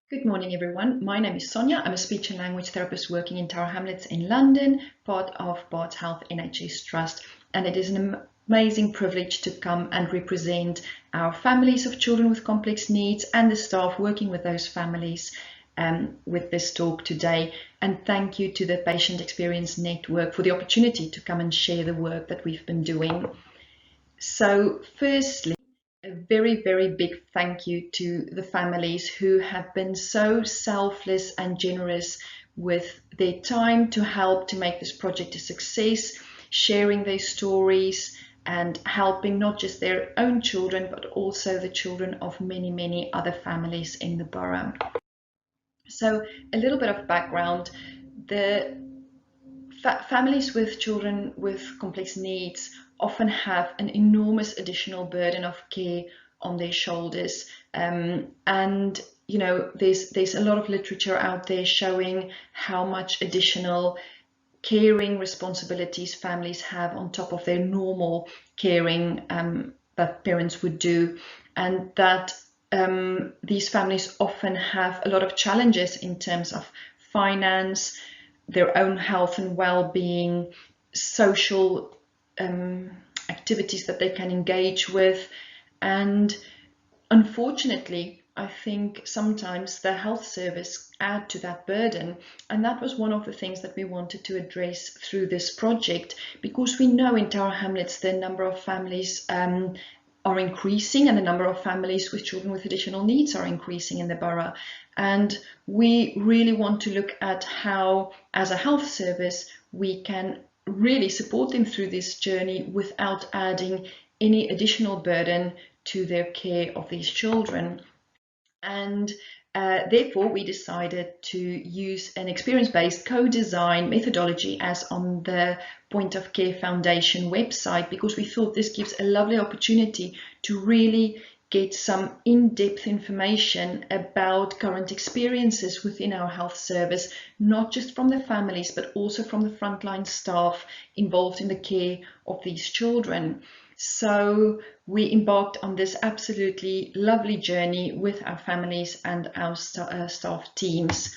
Good morning, everyone. My name is Sonia. I'm a speech and language therapist working in Tower Hamlets in London, part of Barts Health NHS Trust. And it is an amazing privilege to come and represent our families of children with complex needs and the staff working with those families with this talk today. And thank you to the Patient Experience Network for the opportunity to come and share the work that we've been doing. So firstly, a very, very big thank you to the families who have been so selfless and generous with their time to help to make this project a success, sharing their stories and helping not just their own children, but also the children of many, many other families in the borough. So a little bit of background. The families with children with complex needs often have an enormous additional burden of care on their shoulders. And you know, there's a lot of literature out there showing how much additional caring responsibilities families have on top of their normal caring that parents would do, and that these families often have a lot of challenges in terms of finance, their own health and well-being, social activities that they can engage with. And unfortunately, I think sometimes the health service add to that burden. And that was one of the things that we wanted to address through this project, because we know in Tower Hamlets the number of families are increasing, and the number of families with children with additional needs are increasing in the borough. And we really want to look at how, as a health service, we can really support them through this journey without adding any additional burden to their care of these children. And therefore, we decided to use an experience-based co-design methodology as on the Point of Care Foundation website, because we thought this gives a lovely opportunity to really get some in-depth information about current experiences within our health service, not just from the families, but also from the frontline staff involved in the care of these children. So we embarked on this absolutely lovely journey with our families and our staff teams.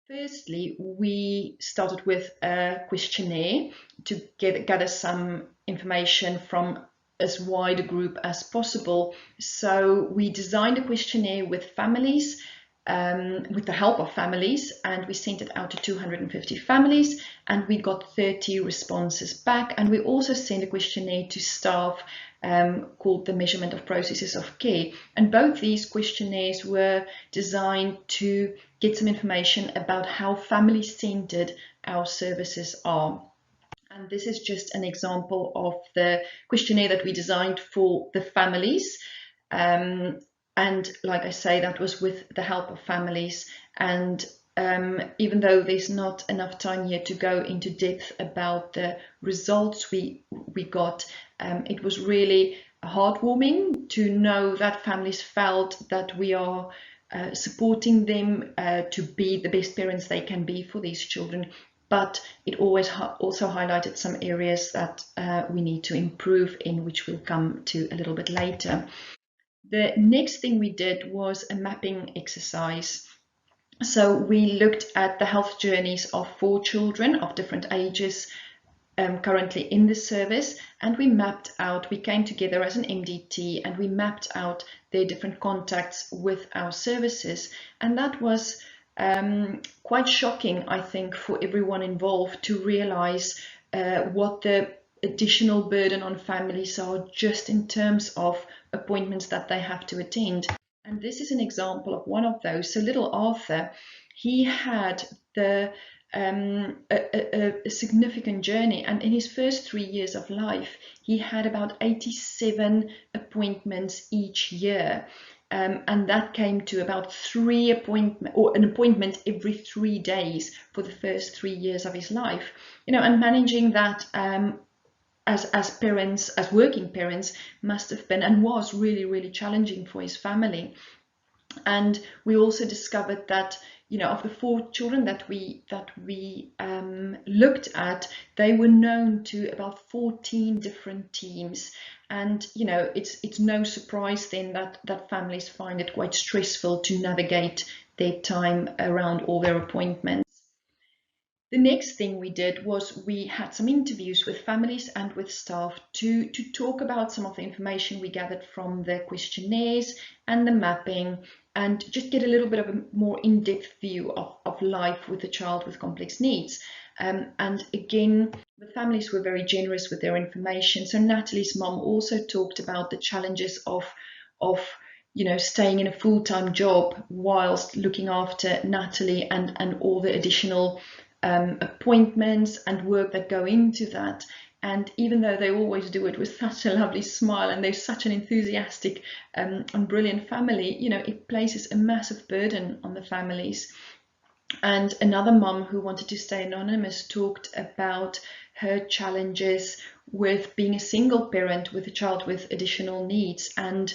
Firstly, we started with a questionnaire to gather some information from as wide a group as possible. So we designed a questionnaire with families, with the help of families, and we sent it out to 250 families, and we got 30 responses back. And we also sent a questionnaire to staff called the Measurement of Processes of Care. And both these questionnaires were designed to get some information about how family-centered our services are. And this is just an example of the questionnaire that we designed for the families. And like I say, that was with the help of families. And even though there's not enough time here to go into depth about the results we got, it was really heartwarming to know that families felt that we are supporting them to be the best parents they can be for these children. But it always also highlighted some areas that we need to improve in, which we'll come to a little bit later. The next thing we did was a mapping exercise. So we looked at the health journeys of 4 children of different ages currently in the service, and we came together as an MDT and we mapped out their different contacts with our services. And that was quite shocking, I think, for everyone involved to realize what the additional burden on families are just in terms of appointments that they have to attend. And this is an example of one of those. So little Arthur, he had a significant journey, and in his first 3 years of life he had about 87 appointments each year. And that came to about an appointment every 3 days for the first 3 years of his life. You know, and managing that as parents, as working parents, must have been and was really, really challenging for his family. And we also discovered that, you know, of the 4 children that we looked at, they were known to about 14 different teams. And, you know, it's no surprise then that families find it quite stressful to navigate their time around all their appointments. The next thing we did was we had some interviews with families and with staff to talk about some of the information we gathered from the questionnaires and the mapping, and just get a little bit of a more in-depth view of life with a child with complex needs. And again, the families were very generous with their information. So Natalie's mom also talked about the challenges of staying in a full-time job whilst looking after Natalie and all the additional appointments and work that go into that. And even though they always do it with such a lovely smile and they're such an enthusiastic and brilliant family, it places a massive burden on the families. And another mum who wanted to stay anonymous talked about her challenges with being a single parent with a child with additional needs, and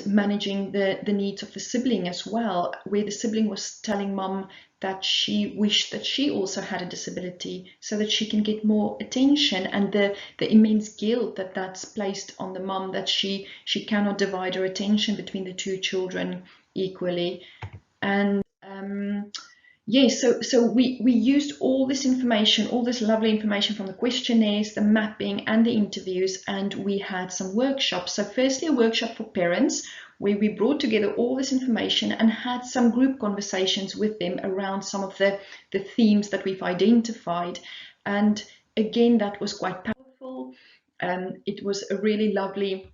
managing the needs of the sibling as well, where the sibling was telling mum that she wished that she also had a disability so that she can get more attention, and the immense guilt that's placed on the mum that she cannot divide her attention between the two children equally. And yes, so we used all this information, all this lovely information from the questionnaires, the mapping and the interviews, and we had some workshops. So firstly, a workshop for parents where we brought together all this information and had some group conversations with them around some of the themes that we've identified. And again, that was quite powerful. It was a really lovely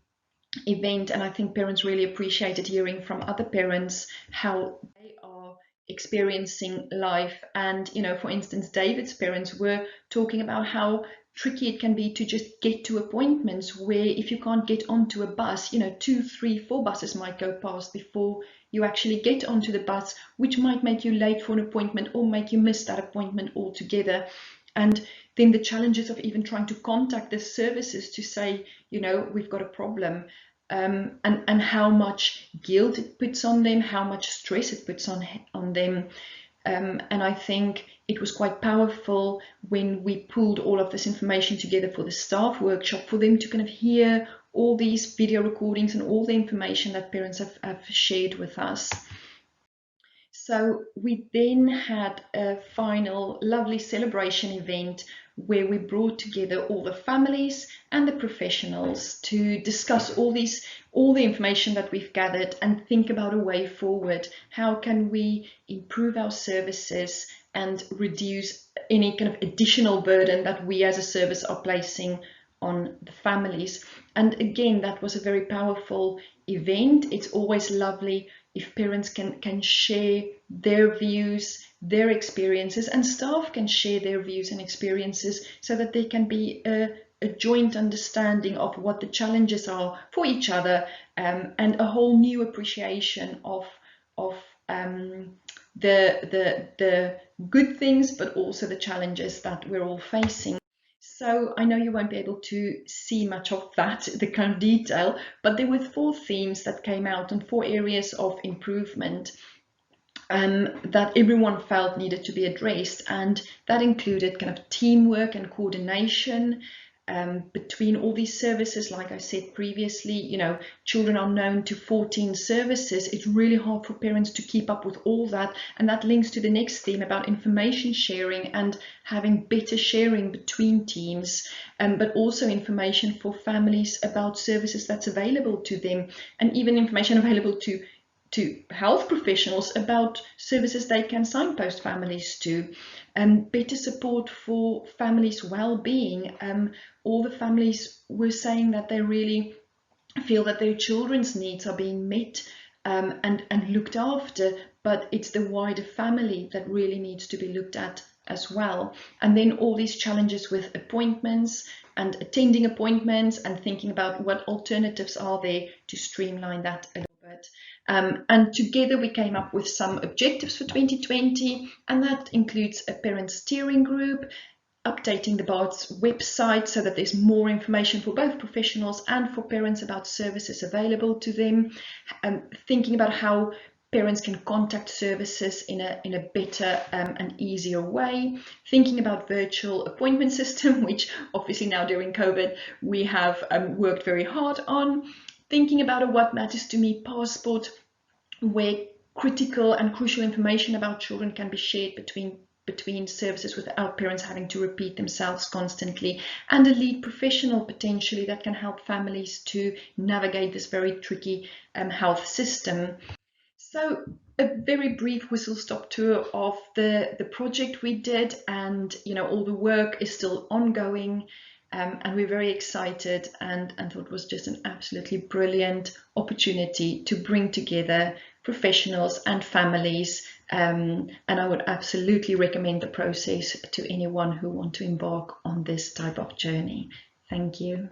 event, and I think parents really appreciated hearing from other parents how they are experiencing life. And for instance, David's parents were talking about how tricky it can be to just get to appointments, where if you can't get onto a bus, 2, 3, 4 buses might go past before you actually get onto the bus, which might make you late for an appointment or make you miss that appointment altogether. And then the challenges of even trying to contact the services to say, we've got a problem, and how much guilt it puts on them, how much stress it puts on them. And I think it was quite powerful when we pulled all of this information together for the staff workshop, for them to kind of hear all these video recordings and all the information that parents have shared with us. So we then had a final lovely celebration event where we brought together all the families and the professionals to discuss all the information that we've gathered and think about a way forward. How can we improve our services and reduce any kind of additional burden that we as a service are placing on the families? And again, that was a very powerful event. It's always lovely if parents can share their views, their experiences, and staff can share their views and experiences, so that there can be a joint understanding of what the challenges are for each other, and a whole new appreciation of the good things, but also the challenges that we're all facing. So I know you won't be able to see much of that, the kind of detail, but there were 4 themes that came out and 4 areas of improvement that everyone felt needed to be addressed. And that included kind of teamwork and coordination between all these services. Like I said previously, children are known to 14 services. It's really hard for parents to keep up with all that. And that links to the next theme about information sharing and having better sharing between teams, but also information for families about services that's available to them, and even information available to health professionals about services they can signpost families to, and better support for families' well-being. All the families were saying that they really feel that their children's needs are being met and looked after, but it's the wider family that really needs to be looked at as well. And then all these challenges with appointments and attending appointments, and thinking about what alternatives are there to streamline that a little bit. And together we came up with some objectives for 2020, and that includes a parent steering group, updating the Barts website so that there's more information for both professionals and for parents about services available to them, thinking about how parents can contact services in a better and easier way, thinking about virtual appointment system, which obviously now during COVID we have worked very hard on, thinking about a What Matters to Me passport, where critical and crucial information about children can be shared between services without parents having to repeat themselves constantly, and a lead professional potentially that can help families to navigate this very tricky health system. So a very brief whistle-stop tour of the project we did, and all the work is still ongoing, and we're very excited and thought it was just an absolutely brilliant opportunity to bring together professionals and families, and I would absolutely recommend the process to anyone who want to embark on this type of journey. Thank you.